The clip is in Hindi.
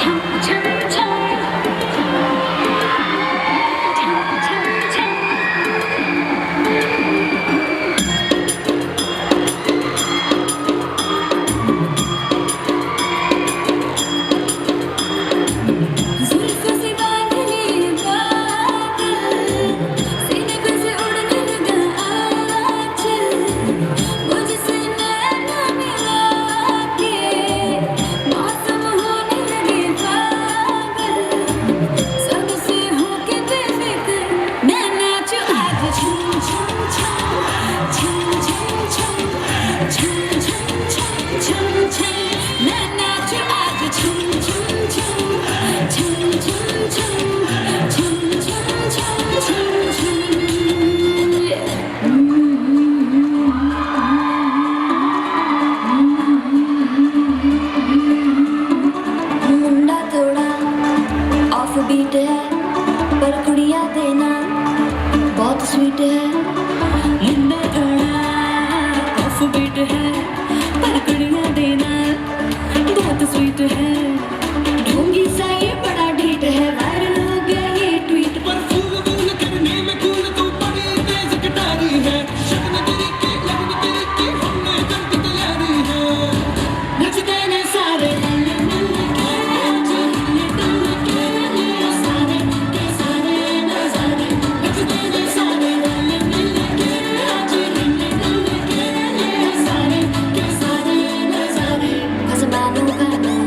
छम छम छम छम छम छम जुल्फों से बांध लिए बादल सीने पे से उड़ने लगा आंचल मुझसे नैना मिला के मौसम होने लगे पागल सबसे होके बेफिक्र मैं नाचूं आज झूम झूम झूम झूम झूम झूम झूम झूम झूम झूम मैं नाचूं आज झूम झूम झूम झूम झूम झूम झूम झूम झूम झूम मुंडा थोड़ा ऑफ बीट है पर कुड़ियाँ देना बहुत स्वीट है मुंडा थोड़ा ऑफ बीट है पर कुड़ियाँ देना बहुत स्वीट है ढोंगी सा ये बड़ा ढीठ है वायरल हो गया ये ट्वीट पर फूल फूल करने में कूल तू बड़ी तेज कटारी है शगन तेरी की लगन तेरी की हमने कर दी तैयारी है नचते ने सारे मिल मिल के आज हिल डुल के लिए सारे के सारे नजारे नचते ने सारे मिल मिल के आज हिल डुल के लिए सारे के सारे नजारे आसमानों का नाम